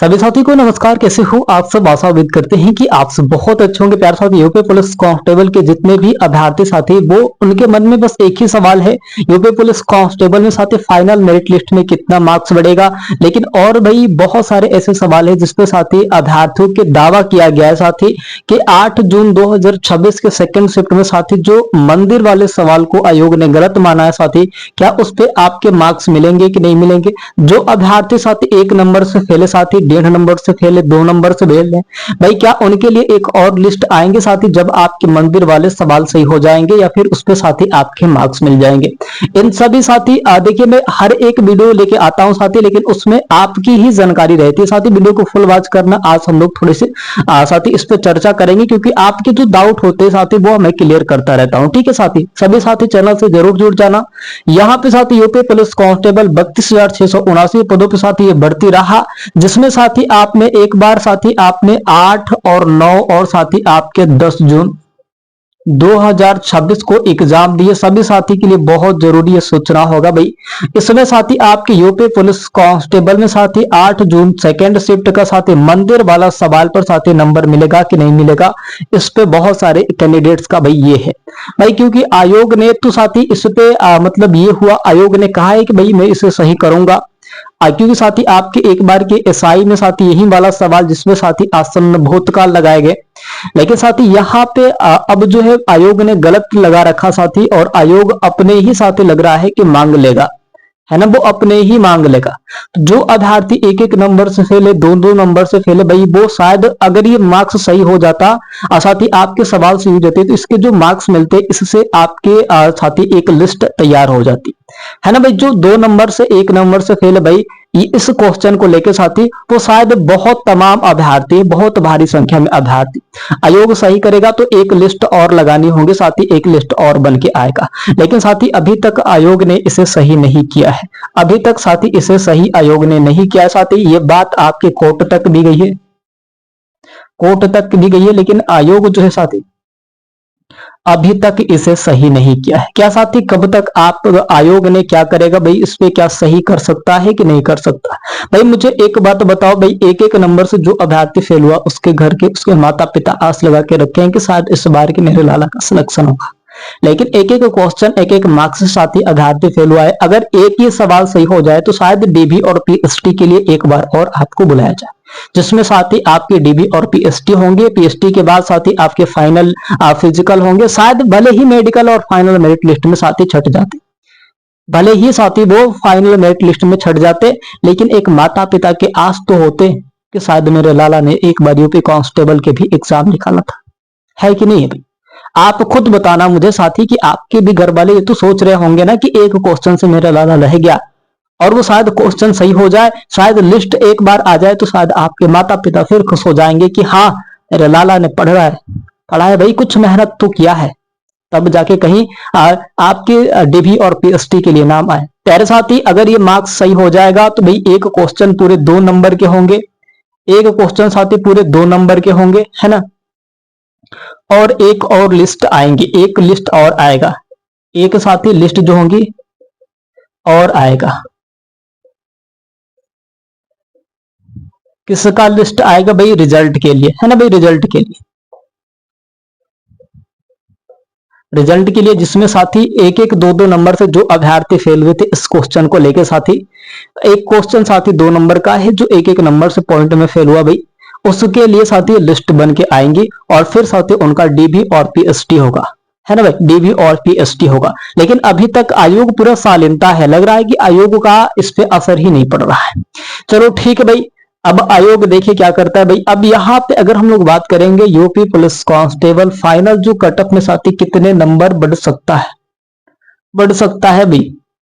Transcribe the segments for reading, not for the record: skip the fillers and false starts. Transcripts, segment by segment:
सभी साथी को नमस्कार। कैसे हो आप सब? आशा उम्मीद करते हैं कि आप सब बहुत अच्छे होंगे। प्यारे साथी, यूपी पुलिस कांस्टेबल के जितने भी अभ्यर्थी साथी, वो उनके मन में बस एक ही सवाल है, यूपी पुलिस कांस्टेबल में साथी फाइनल मेरिट लिस्ट में कितना मार्क्स बढ़ेगा। लेकिन और भाई बहुत सारे ऐसे सवाल है जिसपे साथी अभ्यर्थियों के दावा किया गया है साथी कि 8 जून 2026 के सेकंड शिफ्ट में साथी जो मंदिर वाले सवाल को आयोग ने गलत माना है साथी, क्या उस पे आपके मार्क्स मिलेंगे कि नहीं मिलेंगे। जो अभ्यर्थी साथी 1 नंबर से फेले साथी, 1.5 नंबर से फेले, 2 नंबर से फेल है, भाई क्या उनके लिए एक और लिस्ट आएंगे साथी जब आपके मंदिर वाले सवाल सही हो जाएंगे, या फिर उस पे साथी आपके मार्क्स मिल जाएंगे। इन सभी साथी देखिए, मैं हर एक वीडियो लेके आता हूं साथी, लेकिन उसमें आपकी ही जानकारी रहती है साथी। वीडियो को फुल वॉच करना। आज हम लोग थोड़े से साथी इस पे चर्चा करेंगे, क्योंकि आपके जो डाउट होते हैं साथी वो मैं क्लियर करता रहता हूं। ठीक है साथी, सभी साथी चैनल से जरूर जुड़ जाना। यहाँ पे साथी यूपी पुलिस कांस्टेबल 32,679 पदों पे साथी ये बढ़ती रहा, जिसमें साथी आपने एक बार साथी आपने 8 और 9 और साथी आपके 10 जून 2026 को एग्जाम दिए। सभी साथी के लिए बहुत जरूरी है सोचना होगा भाई। इसमें साथी आपके यूपी पुलिस कांस्टेबल में साथी 8 जून सेकेंड शिफ्ट का साथी मंदिर वाला सवाल पर साथी नंबर मिलेगा कि नहीं मिलेगा, इस पे बहुत सारे कैंडिडेट्स का भाई ये है भाई, क्योंकि आयोग ने तो साथी इस पे मतलब ये हुआ, आयोग ने कहा है कि भाई मैं इसे सही करूंगा। क्योंकि साथी आपके एक बार के एसआई में साथी यही वाला सवाल जिसमें साथी आसन्न भूतकाल लगाए गए, लेकिन साथी यहाँ पे अब जो है आयोग ने गलत लगा रखा साथी, और आयोग अपने ही साथी लग रहा है कि मांग लेगा, है ना, वो अपने ही मांग लेगा। जो अभ्यर्थी 1-1 नंबर से फेले, 2-2 नंबर से फेले, भाई वो शायद अगर ये मार्क्स सही हो जाता, साथी आपके सवाल सही हो जाते, तो इसके जो मार्क्स मिलते इससे आपके साथी एक लिस्ट तैयार हो जाती, है ना भाई। जो 2 नंबर से 1 नंबर से फेल भाई, इस क्वेश्चन को लेकर साथी वो शायद बहुत तमाम अभ्यर्थी, बहुत भारी संख्या में अभ्यर्थी आयोग सही करेगा तो एक लिस्ट और लगानी होंगे साथी, एक लिस्ट और बन के आएगा। लेकिन साथी अभी तक आयोग ने इसे सही नहीं किया है, अभी तक साथी इसे सही आयोग ने नहीं किया है साथी। ये बात आपके कोर्ट तक दी गई है, कोर्ट तक दी गई है, लेकिन आयोग जो है साथी अभी तक इसे सही नहीं किया है। क्या साथी कब तक आप आयोग ने क्या करेगा भाई, इस पे क्या सही कर सकता है कि नहीं कर सकता। भाई मुझे एक बात बताओ भाई, 1-1 नंबर से जो अभ्यर्थी फेल हुआ उसके घर के उसके माता पिता आस लगा के रखे हैं कि शायद इस बार की मेरे लाला का सिलेक्शन होगा, लेकिन 1-1 क्वेश्चन 1-1 मार्क्स से साथी अभ्यर्थी फेल हुआ है। अगर एक ही सवाल सही हो जाए तो शायद डीबी और पीएसटी के लिए एक बार और आपको बुलाया जाए, जिसमें साथी आपके डीबी और पीएसटी होंगे। पीएसटी के बाद साथी आपके फाइनल फिजिकल होंगे। शायद भले ही मेडिकल और फाइनल मेरिट लिस्ट में साथी छट जाते, भले ही साथी वो फाइनल मेरिट लिस्ट में छट जाते, लेकिन एक माता पिता के आस तो होते कि शायद मेरे लाला ने एक बार यूपी कांस्टेबल के भी एग्जाम निकाला था, है कि नहीं है भाई। आप खुद बताना मुझे साथी कि आपके भी घर वाले ये तो सोच रहे होंगे ना कि एक क्वेश्चन से मेरा लाला रह गया, और वो शायद क्वेश्चन सही हो जाए, शायद लिस्ट एक बार आ जाए, तो शायद आपके माता पिता फिर खुश हो जाएंगे कि हाँ मेरे लाला ने पढ़ा है भाई, कुछ मेहनत तो किया है, तब जाके कहीं आपके डीबी और पीएसटी के लिए नाम आए। प्यारे साथी, अगर ये मार्क्स सही हो जाएगा तो भाई एक क्वेश्चन पूरे 2 नंबर के होंगे, एक क्वेश्चन साथी पूरे 2 नंबर के होंगे, है ना, और एक और लिस्ट आएंगी, एक लिस्ट और आएगा, एक साथी लिस्ट जो होंगी और आएगा। किसका लिस्ट आएगा भाई? रिजल्ट के लिए, है ना भाई, रिजल्ट के लिए, रिजल्ट के लिए, जिसमें साथी 1-1 2-2 नंबर से जो अभ्यर्थी फेल हुए थे इस क्वेश्चन को लेकर साथी, एक क्वेश्चन साथी 2 नंबर का है जो 1-1 नंबर से पॉइंट में फेल हुआ भाई, उसके लिए साथी लिस्ट बन के आएंगी, और फिर साथी उनका डीबी और पीएसटी होगा, है ना भाई, डीबी और पीएसटी होगा। लेकिन अभी तक आयोग पूरा शालीनता है, लग रहा है कि आयोग का इस पे असर ही नहीं पड़ रहा है। चलो ठीक है भाई, अब आयोग देखिए क्या करता है भाई। अब यहाँ पे अगर हम लोग बात करेंगे यूपी पुलिस कांस्टेबल फाइनल जो कटअप में साथी कितने नंबर बढ़ सकता है, बढ़ सकता है भाई।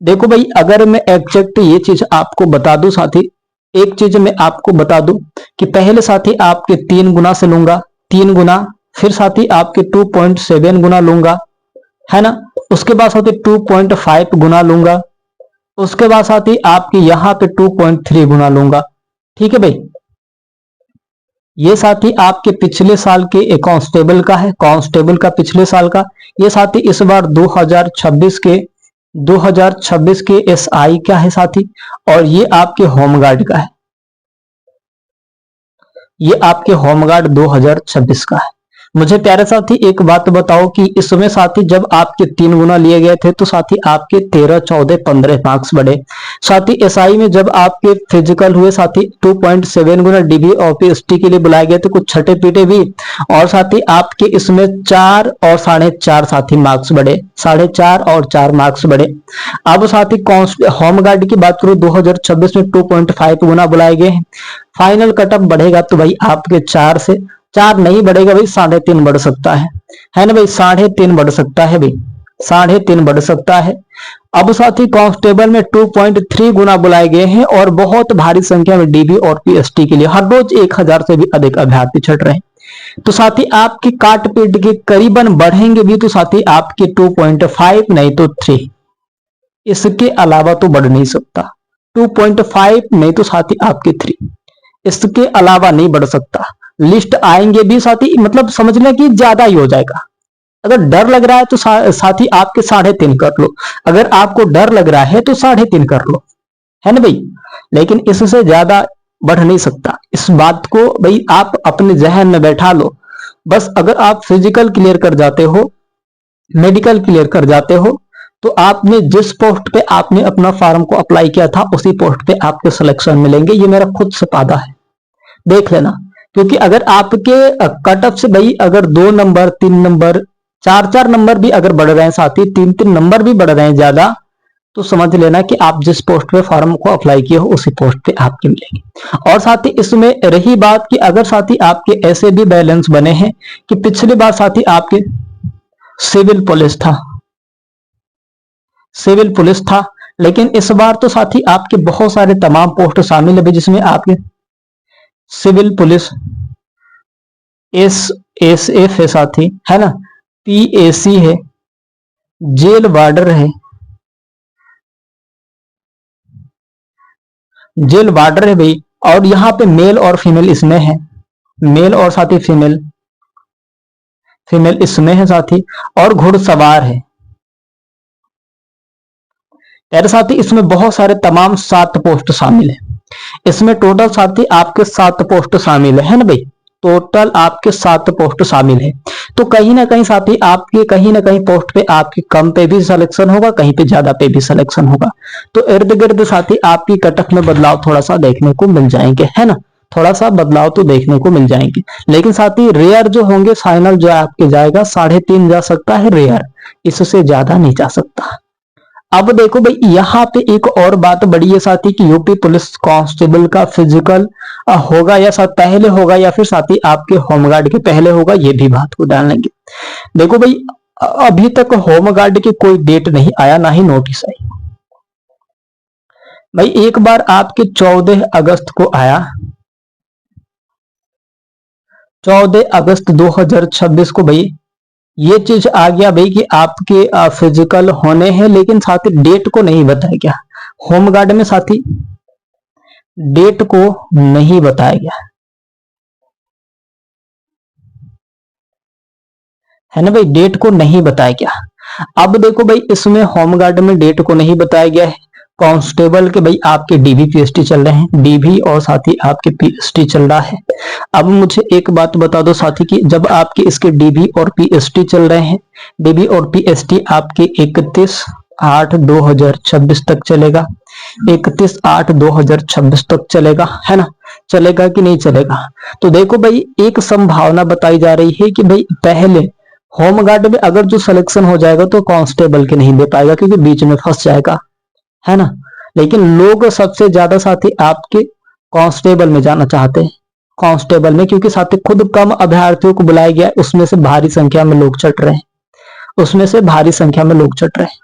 देखो भाई, अगर मैं एग्जैक्ट ये चीज आपको बता दूं साथी, एक चीज मैं आपको बता दूं कि पहले साथी आपके 3 गुना से लूंगा, 3 गुना, फिर साथी आपके 2.7 गुना लूंगा, है ना, उसके बाद साथी 2.5 गुना लूंगा, उसके बाद साथी आपके यहाँ पे 2.3 गुना लूंगा। ठीक है भाई, ये साथी आपके पिछले साल के कांस्टेबल का है, कांस्टेबल का पिछले साल का। ये साथी इस बार 2026 के एसआई का है साथी, और ये आपके होमगार्ड का है। ये आपके होमगार्ड 2026 का है। मुझे प्यारे साथी एक बात बताओ कि इस समय साथी जब आपके 3 गुना लिए गए थे तो साथी आपके 13, 14, 15 मार्क्स बढ़े। साथी एसआई में जब आपके फिजिकल हुए साथी 2.7 गुना डीबी और पीएसटी के लिए बुलाए गए थे, कुछ छठे पीटे भी, और साथी आपके इसमें 4 और 4.5 साथी मार्क्स बढ़े, 4.5 और 4 मार्क्स बढ़े। अब साथी होमगार्ड की बात करूं 2026 में 2.5 गुना बुलाए गए हैं। फाइनल कटअप बढ़ेगा तो भाई आपके 4 से 4 नहीं बढ़ेगा भाई, 3.5 बढ़ सकता है ना भाई, 3.5 बढ़ सकता है भाई, 3.5 बढ़ सकता है। अब साथी कांस्टेबल में 2.3 गुना बुलाए गए हैं और बहुत भारी संख्या में डीबी और पीएसटी के लिए हर रोज 1000 से भी अधिक अभ्यर्थी छट रहे हैं। तो साथी आपकी काट पीट के करीबन बढ़ेंगे भी तो साथी आपके 2.5 नहीं तो 3, इसके अलावा तो बढ़ नहीं सकता। 2.5 नहीं तो साथी आपके 3, इसके अलावा नहीं बढ़ सकता। लिस्ट आएंगे भी साथी, मतलब समझ लें कि ज्यादा ही हो जाएगा। अगर डर लग रहा है तो साथी आपके 3.5 कर लो, अगर आपको डर लग रहा है तो 3.5 कर लो, है ना भाई, लेकिन इससे ज्यादा बढ़ नहीं सकता। इस बात को भाई आप अपने जहन में बैठा लो। बस अगर आप फिजिकल क्लियर कर जाते हो, मेडिकल क्लियर कर जाते हो, तो आपने जिस पोस्ट पे आपने अपना फॉर्म को अप्लाई किया था उसी पोस्ट पे आपको सिलेक्शन मिलेंगे। ये मेरा खुद से वादा है, देख लेना। क्योंकि अगर आपके कट ऑफ से भाई अगर 2 नंबर 3 नंबर 4 नंबर भी अगर बढ़ रहे हैं साथी, 3 नंबर भी बढ़ रहे हैं ज्यादा, तो समझ लेना कि आप जिस पोस्ट पे फॉर्म को अप्लाई किए हो उसी पोस्ट पे आपके मिलेंगे। और साथी इसमें रही बात कि अगर साथी आपके ऐसे भी बैलेंस बने हैं कि पिछली बार साथी आपके सिविल पुलिस था, लेकिन इस बार तो साथी आपके बहुत सारे तमाम पोस्ट शामिल है जिसमें आपके सिविल पुलिस, एसएफ है साथी, है ना, पीएसी है, जेल वार्डर है, भाई। और यहाँ पे मेल और फीमेल इसमें है, मेल और साथी फीमेल इसमें है साथी, और घुड़सवार है। यार साथी इसमें बहुत सारे तमाम 7 पोस्ट शामिल है। इसमें टोटल साथी आपके 7 पोस्ट शामिल है ना भाई, टोटल आपके 7 पोस्ट शामिल है। तो कहीं ना कहीं साथी आपके कहीं ना कहीं पोस्ट पे आपके कम पे भी सिलेक्शन होगा, कहीं पे ज्यादा पे भी सिलेक्शन होगा। तो इर्द गिर्द साथी आपकी कटअप में बदलाव थोड़ा सा देखने को मिल जाएंगे, है ना, थोड़ा सा बदलाव तो देखने को मिल जाएंगे। लेकिन साथी रेयर जो होंगे, फाइनल जो आपके जाएगा 3.5 जा सकता है रेयर, इससे ज्यादा नहीं जा सकता। अब देखो भाई यहाँ पे एक और बात बड़ी है साथी कि यूपी पुलिस कांस्टेबल का फिजिकल होगा या साथ पहले होगा या फिर साथी आपके होमगार्ड के पहले होगा, ये भी बात को डाल लेंगे। देखो भाई अभी तक होमगार्ड की कोई डेट नहीं आया, ना ही नोटिस आई भाई। एक बार आपके 14 अगस्त को आया, 14 अगस्त 2026 को भाई ये चीज आ गया भाई कि आपके फिजिकल होने हैं, लेकिन साथी डेट को नहीं बताया गया। होमगार्ड में साथी डेट को नहीं बताया गया, है ना भाई, डेट को नहीं बताया गया। अब देखो भाई इसमें होमगार्ड में डेट को नहीं बताया गया है। कांस्टेबल के भाई आपके डीबी पीएसटी चल रहे हैं, डीबी और साथी आपके पीएसटी चल रहा है। अब मुझे एक बात बता दो साथी कि जब आपके इसके डीबी और पीएसटी चल रहे हैं, डीबी और पीएसटी आपके 31/8/2026 तक चलेगा, 31/8/2026 तक चलेगा, है ना, चलेगा कि नहीं चलेगा। तो देखो भाई एक संभावना बताई जा रही है कि भाई पहले होमगार्ड में अगर जो सिलेक्शन हो जाएगा तो कांस्टेबल के नहीं दे पाएगा क्योंकि बीच में फंस जाएगा, है ना। लेकिन लोग सबसे ज्यादा साथी आपके कांस्टेबल में जाना चाहते हैं, कांस्टेबल में, क्योंकि साथी खुद कम अभ्यर्थियों को बुलाया गया, उसमें से भारी संख्या में लोग चढ़ रहे हैं, उसमें से भारी संख्या में लोग चढ़ रहे हैं।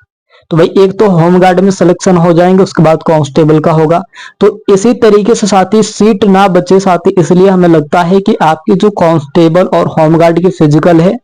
तो भाई एक तो होमगार्ड में सिलेक्शन हो जाएंगे, उसके बाद कांस्टेबल का होगा। तो इसी तरीके से साथी सीट ना बचे साथी, इसलिए हमें लगता है कि आपकी जो कांस्टेबल और होमगार्ड की फिजिकल है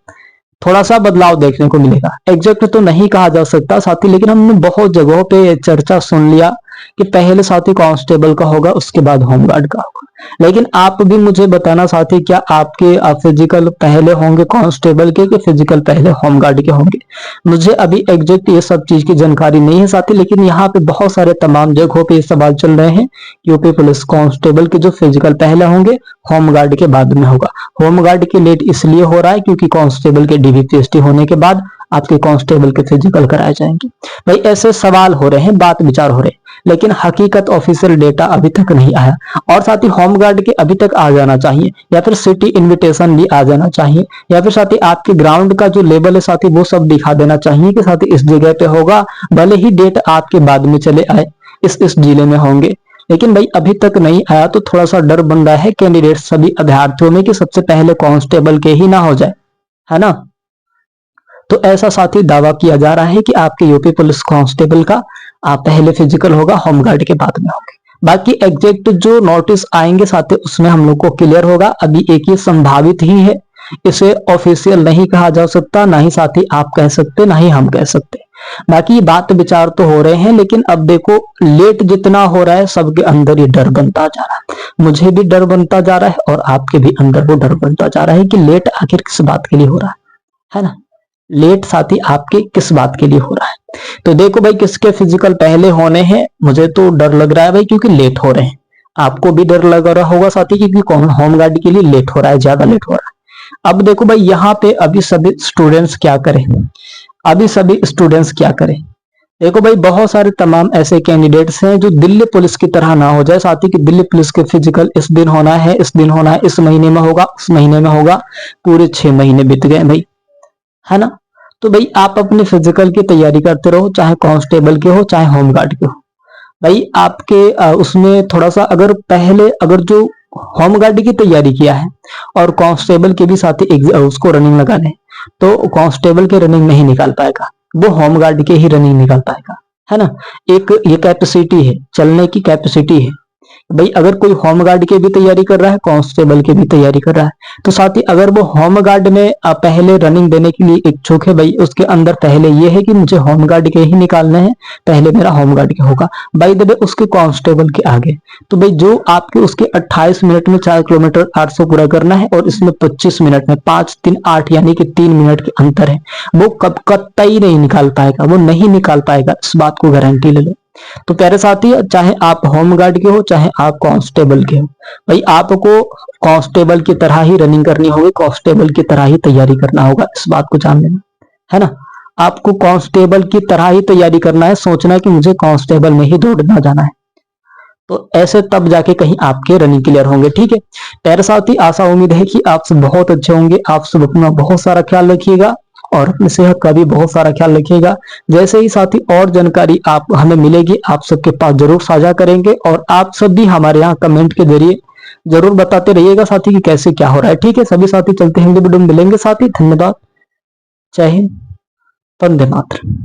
थोड़ा सा बदलाव देखने को मिलेगा। एग्जैक्ट तो नहीं कहा जा सकता साथी, लेकिन हमने बहुत जगहों पे चर्चा सुन लिया कि पहले साथी कांस्टेबल का होगा, उसके बाद होमगार्ड का होगा। लेकिन आप भी मुझे बताना साथी, क्या आपके फिजिकल पहले होंगे कांस्टेबल के, कि फिजिकल पहले होमगार्ड के होंगे? मुझे अभी एग्जैक्ट ये सब चीज की जानकारी नहीं है साथी, लेकिन यहाँ पे बहुत सारे तमाम जगहों पे ये सवाल चल रहे हैं। यूपी पुलिस कांस्टेबल के जो फिजिकल पहले होंगे, होमगार्ड के बाद में होगा। होमगार्ड के लेट इसलिए हो रहा है क्योंकि कांस्टेबल के डीवीपीएसटी होने के बाद आपके कांस्टेबल के फिजिकल कराए जाएंगे। भाई ऐसे सवाल हो रहे हैं, बात विचार हो रहे हैं, लेकिन हकीकत ऑफिशियल डेटा अभी तक नहीं आया। और साथ ही होमगार्ड के अभी तक आ जाना चाहिए, या फिर सिटी इनविटेशन भी आ जाना चाहिए, या फिर साथ ही आपके ग्राउंड का जो लेवल है साथी वो सब दिखा देना चाहिए कि साथी इस जगह पे होगा, भले ही डेट आपके बाद में चले आए, इस जिले में होंगे। लेकिन भाई अभी तक नहीं आया, तो थोड़ा सा डर बन रहा है कैंडिडेट सभी अभ्यर्थियों में कि सबसे पहले कांस्टेबल के ही ना हो जाए, है ना। तो ऐसा साथी दावा किया जा रहा है कि आपके यूपी पुलिस कांस्टेबल का पहले फिजिकल होगा, होमगार्ड के बाद में होंगे। बाकी एग्जैक्ट जो नोटिस आएंगे साथी उसमें हम लोग को क्लियर होगा। अभी एक ये संभावित ही है, इसे ऑफिशियल नहीं कहा जा सकता, ना ही साथी आप कह सकते, ना ही हम कह सकते। बाकी ये बात विचार तो हो रहे हैं, लेकिन अब देखो लेट जितना हो रहा है सबके अंदर ये डर बनता जा रहा है। मुझे भी डर बनता जा रहा है और आपके भी अंदर वो डर बनता जा रहा है कि लेट आखिर किस बात के लिए हो रहा है ना। लेट साथी आपके किस बात के लिए हो रहा है? तो देखो भाई किसके फिजिकल पहले होने हैं, मुझे तो डर लग रहा है भाई क्योंकि लेट हो रहे हैं। आपको भी डर लग रहा होगा साथी क्योंकि कौन होमगार्ड के लिए लेट हो रहा है, ज्यादा लेट हो रहा है। अब देखो भाई यहाँ पे अभी सभी स्टूडेंट्स क्या करें, अभी सभी स्टूडेंट्स क्या करें। देखो भाई बहुत सारे तमाम ऐसे कैंडिडेट्स हैं जो दिल्ली पुलिस की तरह ना हो जाए साथी कि दिल्ली पुलिस के फिजिकल इस दिन होना है, इस दिन होना है, इस महीने में होगा, उस महीने में होगा, पूरे 6 महीने बीत गए भाई, है ना। तो भाई आप अपने फिजिकल की तैयारी करते रहो, चाहे कांस्टेबल के हो चाहे होमगार्ड के हो। भाई आपके उसमें थोड़ा सा अगर पहले अगर जो होमगार्ड की तैयारी किया है और कांस्टेबल के भी साथ ही उसको रनिंग लगाने, तो कांस्टेबल के रनिंग नहीं निकाल पाएगा, वो होमगार्ड के ही रनिंग निकाल पाएगा, है ना। एक ये कैपेसिटी है, चलने की कैपेसिटी है भाई। अगर कोई होमगार्ड की भी तैयारी कर रहा है, कांस्टेबल की भी तैयारी कर रहा है, तो साथ ही अगर वो होमगार्ड में पहले रनिंग देने के लिए इच्छुक है भाई, उसके अंदर पहले ये है कि मुझे होमगार्ड के ही निकालने हैं, पहले मेरा होमगार्ड के होगा भाई दबे उसके कांस्टेबल के आगे। तो भाई जो आपके उसके 28 मिनट में 4 किलोमीटर 800 पूरा करना है और इसमें 25 मिनट में 5 3 8 यानी कि 3 मिनट के अंतर है, वो कब कतई नहीं निकाल पाएगा, वो नहीं निकाल पाएगा, इस बात को गारंटी ले लो। तो प्यारे साथी चाहे आप होमगार्ड के हो चाहे आप कांस्टेबल के हो, भाई आपको कांस्टेबल की तरह ही रनिंग करनी होगी, कांस्टेबल की तरह ही तैयारी करना होगा, इस बात को जान लेना, है ना। आपको कांस्टेबल की तरह ही तैयारी करना है, सोचना है कि मुझे कांस्टेबल में ही दौड़ना जाना है, तो ऐसे तब जाके कहीं आपके रनिंग क्लियर होंगे। ठीक है प्यारे साथी, आशा उम्मीद है कि आप सब बहुत अच्छे होंगे। आप सब अपना बहुत सारा ख्याल रखिएगा और अपनी सेहत का भी बहुत सारा ख्याल रखिएगा। जैसे ही साथी और जानकारी आप हमें मिलेगी आप सबके पास जरूर साझा करेंगे, और आप सब भी हमारे यहाँ कमेंट के जरिए जरूर बताते रहिएगा साथी कि कैसे क्या हो रहा है। ठीक है सभी साथी, चलते हैं वीडियो मिलेंगे साथी, धन्यवाद, जय हिंद, वंदे मातरम।